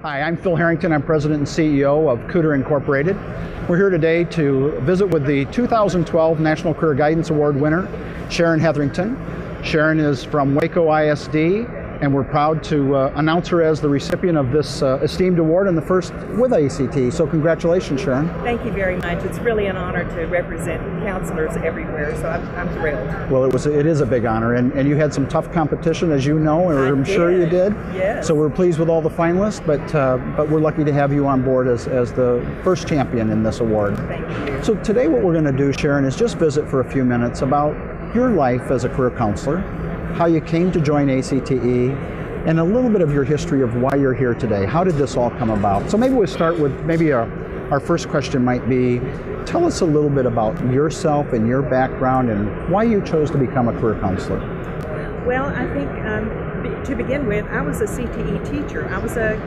Hi, I'm Phil Harrington. I'm President and CEO of Kuder Incorporated. We're here today to visit with the 2012 National Career Guidance Award winner, Sharon Hetherington. Sharon is from Waco ISD, and we're proud to announce her as the recipient of this esteemed award, and the first with ACTE. So congratulations, Sharon. Thank you very much. It's really an honor to represent counselors everywhere, so I'm thrilled. Well, it is a big honor, and you had some tough competition, as you know, or I'm sure you did. Yes. So we're pleased with all the finalists, but we're lucky to have you on board as the first champion in this award. Thank you. So today what we're going to do, Sharon, is just visit for a few minutes about your life as a career counselor, how you came to join ACTE, and a little bit of your history of why you're here today. How did this all come about? So maybe we'll start with, our first question might be, tell us a little bit about yourself and your background and why you chose to become a career counselor. Well, I think to begin with, I was a CTE teacher. I was a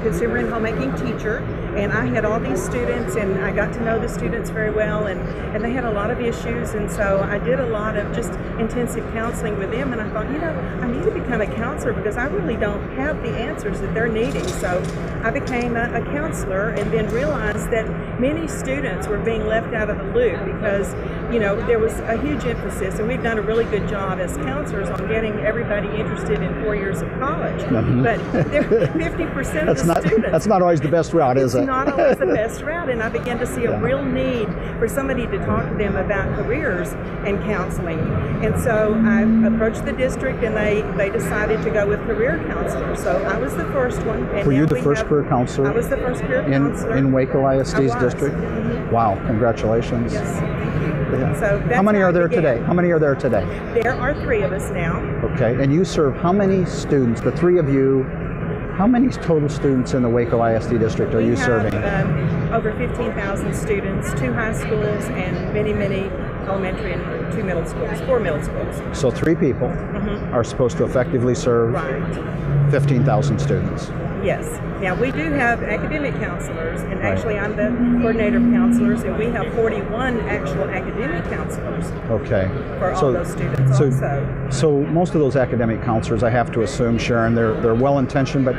consumer and homemaking teacher, and I had all these students, and I got to know the students very well, and they had a lot of issues, and so I did a lot of just intensive counseling with them, and I thought, I need to become a counselor because I really don't have the answers that they're needing. So I became a counselor, and then realized that many students were being left out of the loop because there was a huge emphasis, and we've done a really good job as counselors on getting everybody interested in 4 years of college. Mm-hmm. But 50% of the students. That's not always the best route, is it? It's not always the best route, and I began to see a real need for somebody to talk to them about careers and counseling. And so I approached the district, and they decided to go with career counselors. So I was the first one. And were you the first career counselor? I was the first career counselor. In Waco ISD's district? Mm-hmm. Wow, congratulations. Yes, thank you. Yeah. So how many are there today? How many are there today? There are 3 of us now. Okay, and you serve how many students, the 3 of you? How many total students in the Waco ISD district are you serving? Over 15,000 students, 2 high schools, and many, many elementary and 2 middle schools, 4 middle schools. So 3 people are supposed to effectively serve 15,000 students. Yes. Now, we do have academic counselors, and actually I'm the coordinator of counselors, and we have 41 actual academic counselors. Okay. For all those students also. So most of those academic counselors, I have to assume, Sharon, they're well-intentioned, but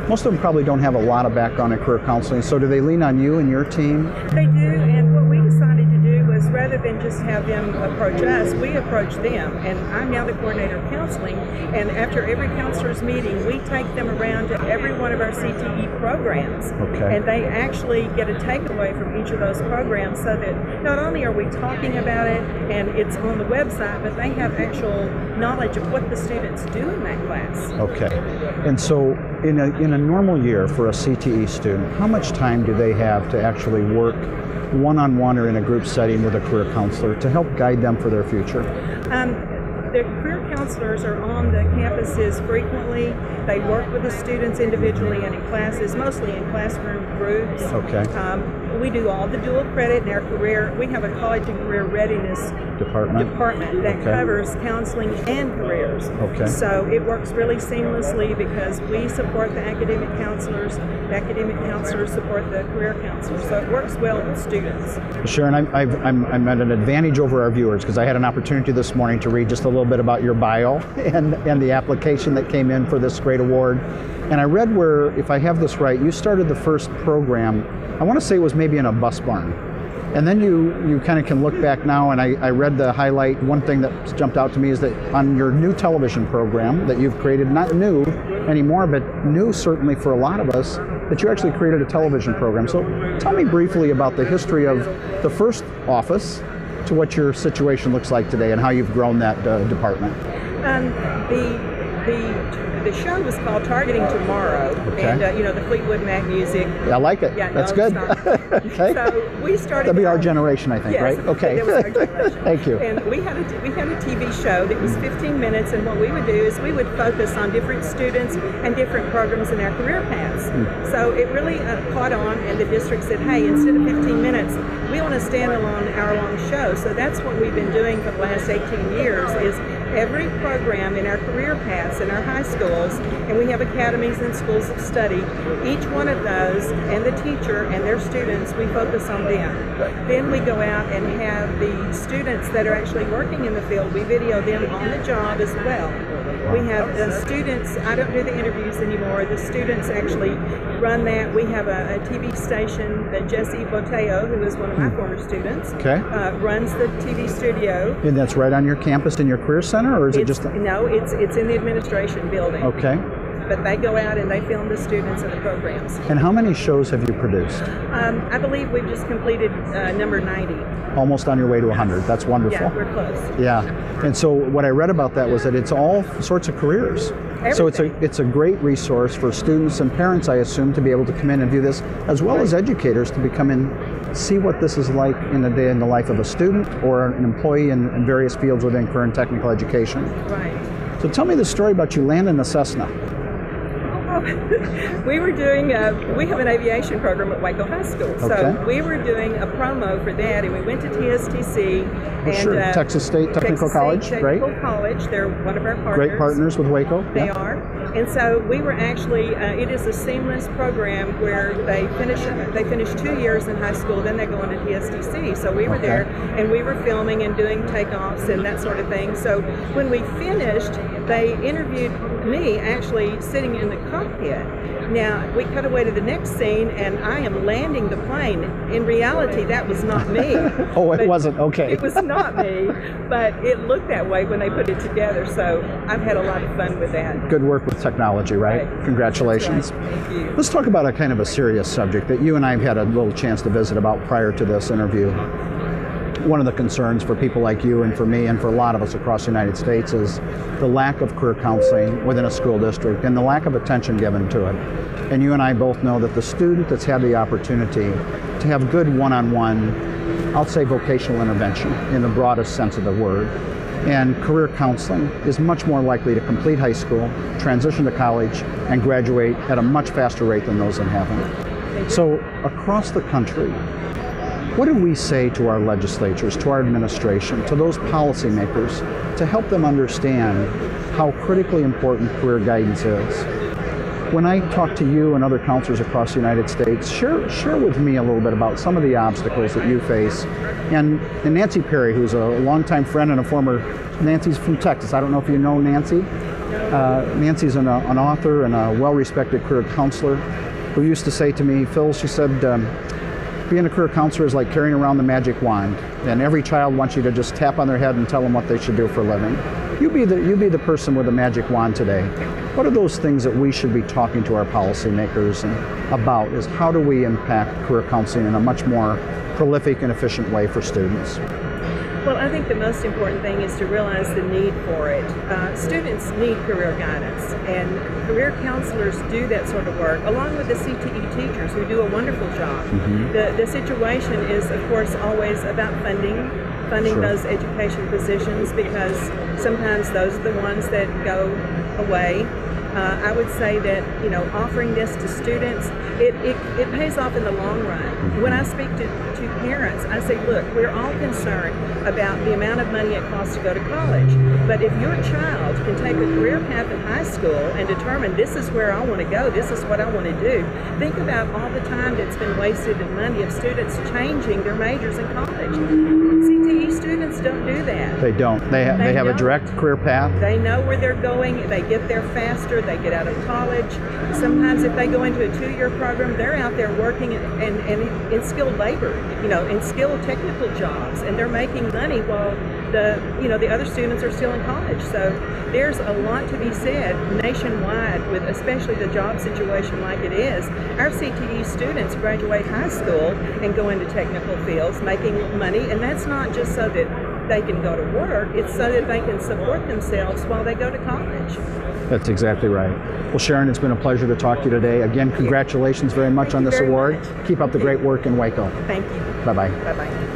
most of them probably don't have a lot of background in career counseling. So do they lean on you and your team? They do, and what we decided to do was, rather than just have them approach us, we approach them. And I'm now the coordinator of counseling, and after every counselor's meeting, we take them around to every one of our CTE programs. Okay. And they actually get a takeaway from each of those programs, so that not only are we talking about it and it's on the website, but they have actual knowledge of what the students do in that class. Okay. And so in a normal year for a CTE student, how much time do they have to actually work one-on-one or in a group setting with a career counselor to help guide them for their future? The career counselors are on the campuses frequently. They work with the students individually and in classes, mostly in classroom groups. Okay. We do all the dual credit in our career. We have a college and career readiness department that covers counseling and careers. Okay. So it works really seamlessly because we support the academic counselors support the career counselors. So it works well with students. Sharon, I'm at an advantage over our viewers because I had an opportunity this morning to read just a little bit about your bio and the application that came in for this great award. And I read where, if I have this right, you started the first program, I want to say it was maybe in a bus barn. And then you kind of can look back now, and I read the highlight. One thing that jumped out to me is that on your new television program that you've created, not new anymore, but new certainly for a lot of us, that you actually created a television program. So tell me briefly about the history of the first office to what your situation looks like today and how you've grown that department. The show was called Targeting Tomorrow, and the Fleetwood Mac music. I like it. Yeah, that's good. Okay. So we started. That'll be our generation, I think, right? Okay. That was our generation. Thank you. And we had a TV show that was 15 minutes, and what we would do is we would focus on different students and different programs in our career paths. So it really caught on, and the district said, "Hey, instead of 15 minutes, we want a standalone hour-long show." So that's what we've been doing for the last 18 years. Is every program in our career paths in our high schools, and we have academies and schools of study, each one of those and the teacher and their students, we focus on them. Then we go out and have the students that are actually working in the field, we video them on the job as well. We have the students, I don't do the interviews anymore, the students actually run that. We have a TV station that Jesse Boteo, who is one of my former students, runs the TV studio. And that's right on your campus in your career center, or is it just? No, it's in the administration building. Okay. But they go out and they film the students and the programs. And how many shows have you produced? I believe we've just completed number 90. Almost on your way to 100. That's wonderful. Yeah, we're close. Yeah. And so what I read about that was that it's all sorts of careers. Everything. So it's a great resource for students and parents, I assume, to be able to come in and do this, as well as educators to come in, see what this is like in a day in the life of a student or an employee in various fields within career and technical education. Right. So tell me the story about you landing a Cessna. We were doing, we have an aviation program at Waco High School, so we were doing a promo for that, and we went to TSTC. And, Texas State Technical College, right? Technical College, they're one of our partners. Great partners with Waco. They are. And so we were actually, it is a seamless program where they finish 2 years in high school, then they go into TSTC. So we were there, and we were filming and doing takeoffs and that sort of thing. So when we finished, they interviewed me actually sitting in the cockpit. Now, we cut away to the next scene, and I am landing the plane. In reality, that was not me. Oh, it wasn't? Okay. It was not me, but it looked that way when they put it together, so I've had a lot of fun with that. Good work with technology, right? Congratulations. Right. Thank you. Let's talk about a kind of a serious subject that you and I have had a little chance to visit about prior to this interview. One of the concerns for people like you and for me and for a lot of us across the United States is the lack of career counseling within a school district and the lack of attention given to it. And you and I both know that the student that's had the opportunity to have good one-on-one, I'll say vocational intervention in the broadest sense of the word, and career counseling is much more likely to complete high school, transition to college, and graduate at a much faster rate than those that haven't. So across the country, what do we say to our legislatures, to our administration, to those policymakers to help them understand how critically important career guidance is? When I talk to you and other counselors across the United States, share with me a little bit about some of the obstacles that you face. And Nancy Perry, who's a longtime friend and a former, Nancy's from Texas. I don't know if you know Nancy. Nancy's an author and a well-respected career counselor who used to say to me, Phil, she said, being a career counselor is like carrying around the magic wand, and every child wants you to just tap on their head and tell them what they should do for a living. You be the person with the magic wand today. What are those things that we should be talking to our policymakers about? Is how do we impact career counseling in a much more prolific and efficient way for students? Well, I think the most important thing is to realize the need for it. Students need career guidance, and career counselors do that sort of work, along with the CTE teachers who do a wonderful job. The situation is, of course, always about funding those education positions, because sometimes those are the ones that go away. I would say that, offering this to students, it pays off in the long run. When I speak to parents, I say, look, we're all concerned about the amount of money it costs to go to college. But if your child can take a career path in high school and determine this is where I want to go, this is what I want to do, think about all the time that's been wasted in money of students changing their majors in college. CTE students don't do that. They don't. They have a direct career path. They know where they're going. They get there faster. They get out of college. Sometimes if they go into a 2-year program, they're out there working in skilled labor, in skilled technical jobs, and they're making money while the other students are still in college. So there's a lot to be said nationwide with especially the job situation like it is. Our CTE students graduate high school and go into technical fields making money, and that's not just so that they can go to work, it's so that they can support themselves while they go to college. That's exactly right. Well, Sharon, it's been a pleasure to talk to you today. Again, congratulations very much on this award. Keep up the great work in Waco. Thank you. Bye-bye. Bye-bye.